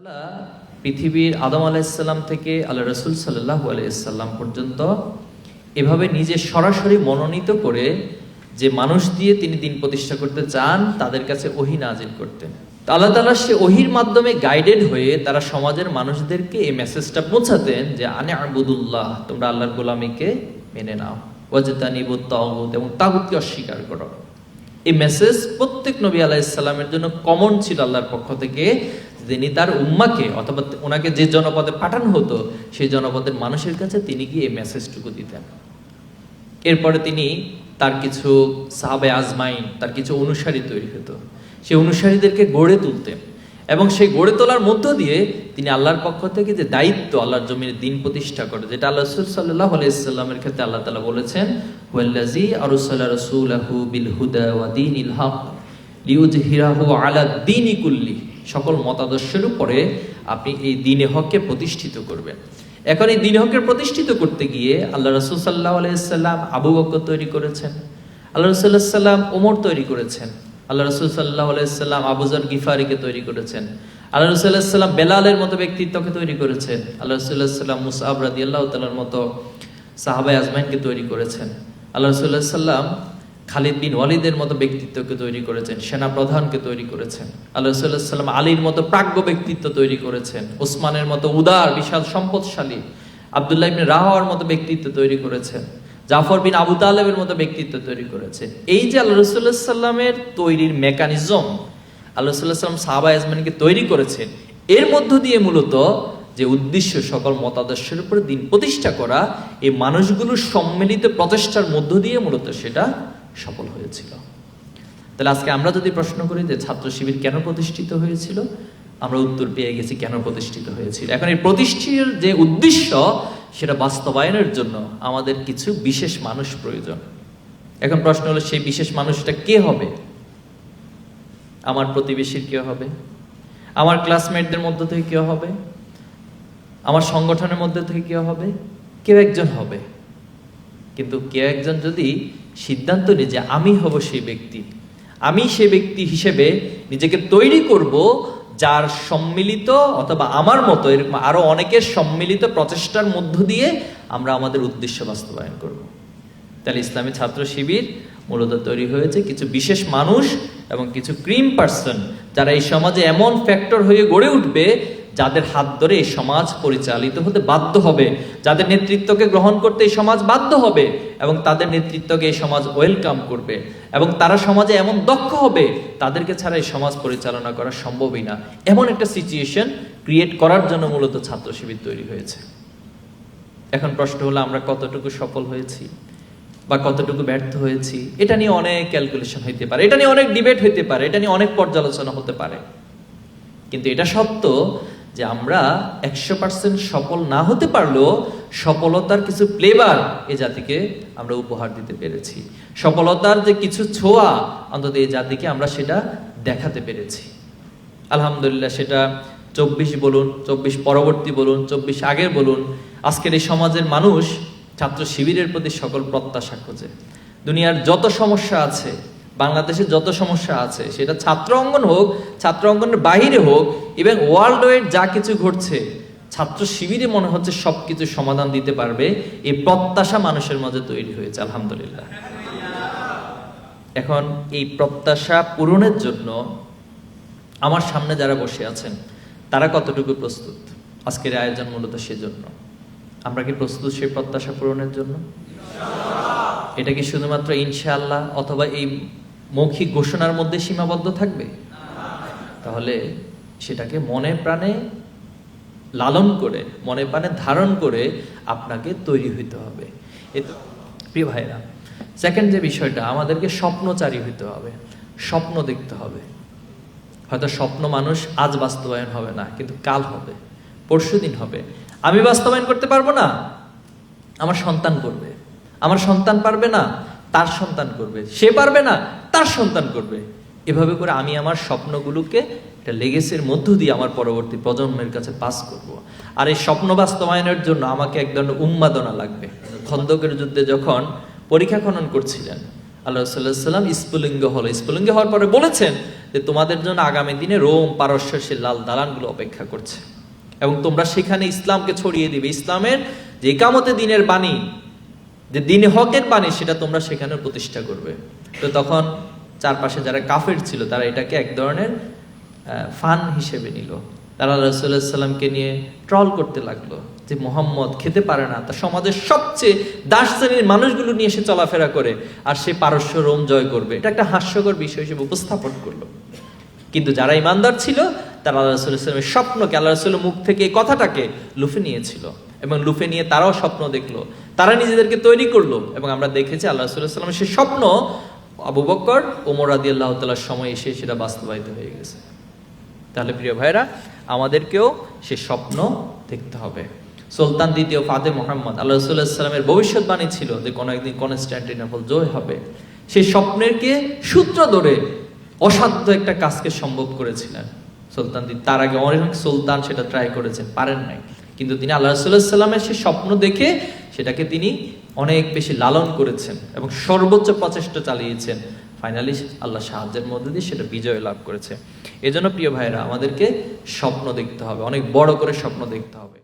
তাআলা পৃথিবীর আদম আলাইহিসসালাম থেকে আল্লাহ রাসূল সাল্লাল্লাহু আলাইহিসসালাম পর্যন্ত এভাবে নিজে সরাসরি মনোনীত করে যে মানুষ দিয়ে তিনি দিন প্রতিষ্ঠা করতে চান তাদের কাছে ওহী নাজিল করতেন। আল্লাহ তাআলা সে ওহীর মাধ্যমে গাইডেড হয়ে তারা সমাজের মানুষদেরকে এই মেসেজটা পৌঁছাতেন যে আনে আবুদুল্লাহ, তোমরা আল্লাহর গোলামীকে মেনে নাও, ওয়াজতানিবুত তাগুত, এবং তাগুতকে অস্বীকার করো। এই মেসেজ প্রত্যেক নবী আলাইহিসসালামের জন্য কমন ছিল আল্লাহর পক্ষ থেকে। তিনি তার উম্মাকে অথবা ওনাকে যে জনপদে পাঠানো হতো সেই জনপদের মানুষের কাছে তিনি গিয়ে এই মেসেজটুকু দিতেন। এরপরে তিনি তার কিছু সাহাবায়ে আজমাইন, তার কিছু অনুসারী তৈরি হতো, সেই অনুসারীদেরকে গড়ে তুলতেন এবং সেই গড়ে তোলার মধ্য দিয়ে তিনি আল্লাহর পক্ষ থেকে যে দায়িত্ব আল্লাহর জমির দিন প্রতিষ্ঠা করে, যেটা আল্লাহ রাসূল সাল্লাল্লাহু আলাইহি সাল্লামের ক্ষেত্রে আল্লাহ তাআলা বলেছেন, ওয়াল্লাযী আরসালা রাসূলাহু বিল হুদা ওয়া দীনিল হক লিইয়ুযহিরাহু আলা দ্বীনি কুল্লি, সকল মতাদর্শের উপরে আপনি এই দ্বীনে হককে প্রতিষ্ঠিত করবেন। এখন এই দ্বীনে হককে প্রতিষ্ঠিত করতে গিয়ে আল্লাহ রাসূল সাল্লাল্লাহু আলাইহি সাল্লাম আবু বকর তৈরি করেছেন, আল্লাহ রাসূল সাল্লাল্লাহু আলাইহি সাল্লাম ওমর তৈরি করেছেন, আল্লাহ রাসূল সাল্লাল্লাহু আলাইহি সাল্লাম আবু যর গিফারিকে তৈরি করেছেন, আল্লাহ রাসূল সাল্লাল্লাহু আলাইহি সাল্লাম বেলালের মতো ব্যক্তিত্বকে তৈরি করেছেন, আল্লাহ রাসূল সাল্লাল্লাহু আলাইহি সাল্লাম মুসআব রাদিয়াল্লাহু তাআলার মতো সাহাবায়ে আজমাইনকে তৈরি করেছেন, আল্লাহ রাসূল সাল্লাল্লাহু আলাইহি সাল্লাম খালিদ বিন ওয়ালিদের মতো ব্যক্তিত্বকে তৈরি করেছেন, সেনা প্রধানকে তৈরি করেছেন, আল্লাহ রাসূল সাল্লাল্লাহু আলাইহি সাল্লাম আলীর মতো প্রাজ্ঞ ব্যক্তিত্ব তৈরি করেছেন, ওসমানের মতো উদার বিশাল সম্পদশালী, আব্দুল্লাহ ইবনে রাওয়ার মতো ব্যক্তিত্ব তৈরি করেছেন, জাফর বিন আবু তালেবের মতো ব্যক্তিত্ব তৈরি করেছেন। এই যে আল্লাহ রাসূল সাল্লাল্লাহু আলাইহি সাল্লামের তৈরির মেকানিজম আল্লাহ রাসূল সাল্লাল্লাহু আলাইহি সাল্লাম সাহাবায়ে আজমাইনকে তৈরি করেছেন, এর মধ্য দিয়ে মূলত যে উদ্দেশ্য সকল মতাদর্শের উপর দিন প্রতিষ্ঠা করা, এই মানুষগুলোর সম্মিলিত প্রচেষ্টার মধ্য দিয়ে মূলত সেটা সফল হয়েছিল। তাহলে আজকে আমরা যদি প্রশ্ন করি যে ছাত্র শিবির কেন প্রতিষ্ঠিত হয়েছিল, আমরা উত্তর পেয়ে গেছি কেন প্রতিষ্ঠিত হয়েছিল। এখন এই প্রতিষ্ঠার যে উদ্দেশ্য সেটা বাস্তবায়নের জন্য আমাদের কিছু বিশেষ মানুষ প্রয়োজন। এখন প্রশ্ন হলো সেই বিশেষ মানুষটা কে হবে? আমার প্রতিবেশীর কে হবে, আমার ক্লাসমেটদের মধ্য থেকে কে হবে, আমার সংগঠনের মধ্যে থেকে কে হবে? কেউ একজন হবে। কিন্তু কেউ একজন যদি সিদ্ধান্ত নিয়ে যে আমি হব সেই ব্যক্তি, আমি সেই ব্যক্তি হিসেবে নিজেকে তৈরি করব যার সম্মিলিত অথবা আমার মতো এরকম আরো অনেকের সম্মিলিত প্রচেষ্টার মধ্য দিয়ে আমরা আমাদের উদ্দেশ্য বাস্তবায়ন করব। তাহলে ইসলামী ছাত্র শিবির মূলত তৈরি হয়েছে কিছু বিশেষ মানুষ এবং কিছু ক্রিম পার্সন, যারা এই সমাজে এমন ফ্যাক্টর হয়ে গড়ে উঠবে যাদের হাত ধরে এই সমাজ পরিচালিত হতে বাধ্য হবে, যাদের নেতৃত্বকে গ্রহণ করতে এই সমাজ বাধ্য হবে এবং তাদের নেতৃত্বকে এই সমাজ ওয়েলকাম করবে এবং তারা সমাজে এমন দক্ষ হবে তাদেরকে ছাড়া এই সমাজ পরিচালনা করা সম্ভবই না। এমন একটা সিচুয়েশন ক্রিয়েট করার জন্য মূলত ছাত্র শিবির তৈরি হয়েছে। এখন প্রশ্ন হলো আমরা কতটুকু সফল হয়েছি বা কতটুকু ব্যর্থ হয়েছি, এটা নিয়ে অনেক ক্যালকুলেশন হইতে পারে, এটা নিয়ে অনেক ডিবেট হইতে পারে, এটা নিয়ে অনেক পর্যালোচনা হতে পারে। কিন্তু এটা সত্য যে আমরা 100% সফল না হতে পারলেও সফলতার কিছু ফ্লেভার এ জাতিকে আমরা উপহার দিতে পেরেছি, সফলতার যে কিছু ছোঁয়া অন্তত এই জাতিকে আমরা সেটা দেখাতে পেরেছি। আলহামদুলিল্লাহ, সেটা 24 বলুন, 24 পরবর্তী বলুন, 24 আগের বলুন, আজকের এই সমাজের মানুষ ছাত্র শিবিরের প্রতি সকল প্রত্যাশা খোঁজে। দুনিয়ার যত সমস্যা আছে, বাংলাদেশে যত সমস্যা আছে, সেটা ছাত্র অঙ্গন হোক, ছাত্র অঙ্গনের বাহিরে হোক, এবং ওয়ার্ল্ড ওয়াইড যা কিছু ঘটছে, ছাত্র শিবিরে মনে হচ্ছে সবকিছু সমাধান দিতে পারবে, এই প্রত্যাশা মানুষের মাঝে তৈরি হয়েছে। আলহামদুলিল্লাহ। এখন এই প্রত্যাশা পূরণের জন্য আমার সামনে যারা বসে আছেন তারা কতটুকু প্রস্তুত? আজকের আয়োজন মূলত সেজন্য। আমরা কি প্রস্তুত সেই প্রত্যাশা পূরণের জন্য? এটা কি শুধুমাত্র ইনশাআল্লাহ অথবা এই মৌখিক ঘোষণার মধ্যে সীমাবদ্ধ থাকবে? তাহলে সেটাকে মনে প্রাণে লালন করে, মনে প্রাণে ধারণ করে আপনাকে তৈরি হইতে হবে। প্রিয় ভাইরা, সেকেন্ড যে বিষয়টা, আমাদেরকে স্বপ্নচারী হইতে হবে, স্বপ্ন দেখতে হবে। হয়তো স্বপ্ন মানুষ আজ বাস্তবায়ন হবে না, কিন্তু কাল হবে, পরশুদিন হবে। আমি বাস্তবায়ন করতে পারবো না, আমার সন্তান করবে, আমার সন্তান পারবে না, তার সন্তান করবে, সে পারবে না, তার সন্তান করবে। এভাবে করে আমি আমার স্বপ্নগুলোকে একটা লেগেসির মধ্য দিয়ে আমার পরবর্তী প্রজন্মের কাছে পাস করব। আর এই স্বপ্ন বাস্তবায়নের জন্য আমাকে এক ধরনের উন্মাদনা লাগবে। খন্দকের যুদ্ধে যখন পরীক্ষা খনন করছিলেন আল্লাহ রাসূলুল্লাহ সাল্লাল্লাহু আলাইহি ওয়াসাল্লাম স্ফুলিঙ্গ হলো। স্ফুলিঙ্গ হওয়ার পরে বলেছেন যে তোমাদের জন্য আগামী দিনে রোম পারস্যের সেই লাল দালানগুলো অপেক্ষা করছে এবং তোমরা সেখানে ইসলামকে ছড়িয়ে দিবে। ইসলামের যে ইকামতে দিনের বাণী, যে দিন হকের বাণী, সেটা তোমরা সেখানে প্রতিষ্ঠা করবে। তো তখন চারপাশে যারা কাফের ছিল তারা এটাকে এক ধরনের ফান হিসেবে নিল। তারা রাসূলুল্লাহ সাল্লামকে নিয়ে ট্রল করতে লাগলো যে মুহাম্মদ খেতে পারে না, তার সমাজের সবচেয়ে দাস শ্রেণীর মানুষগুলো নিয়ে এসে চলাফেরা করে, আর সে পারস্য রোম জয় করবে। এটা একটা হাস্যকর বিষয় হিসেবে উপস্থাপন করলো। কিন্তু যারা ইমানদার ছিল তারা আল্লাহ রাসূলুল্লাহ সাল্লামের স্বপ্নকে, আল্লাহ রাসূলের মুখ থেকে এই কথাটাকে লুফে নিয়েছিল এবং লুফে নিয়ে তারাও স্বপ্ন দেখলো, তারা নিজেদেরকে তৈরি করলো। এবং আমরা দেখেছি আল্লাহ রাসূলুল্লাহ সাল্লামের সেই স্বপ্ন আবু বকর, ওমর রাদিয়াল্লাহু তাআলার সময় এসে সেটা বাস্তবায়িত হয়ে গেছে। তাহলে প্রিয় ভাইরা, আমাদেরকেও সে স্বপ্ন দেখতে হবে। সুলতান দ্বিতীয় ফাতেহ মুহাম্মদ, আল্লাহ রাসূলুল্লাহ সাল্লামের ভবিষ্যৎবাণী ছিল যে কোনো একদিন কনস্টান্টিনোপল জয় হবে। সেই স্বপ্নেরকে সূত্র ধরে অসাধ্য একটা কাজকে সম্ভব করেছিলেন সুলতান। তার আগে অনেক সুলতান সেটা ট্রাই করেছেন, পারেন নাই। কিন্তু তিনি আল্লাহ রাসূলুল্লাহ সাল্লামের সেই স্বপ্ন দেখে সেটাকে তিনি অনেক বেশি লালন করেছেন এবং সর্বোচ্চ প্রচেষ্টা চালিয়েছেন। ফাইনালি আল্লাহ সাহায্যের মধ্যে দিয়ে সেটা বিজয় লাভ করেছে। এজন্য প্রিয় ভাইরা, আমাদেরকে স্বপ্ন দেখতে হবে, অনেক বড় করে স্বপ্ন দেখতে হবে।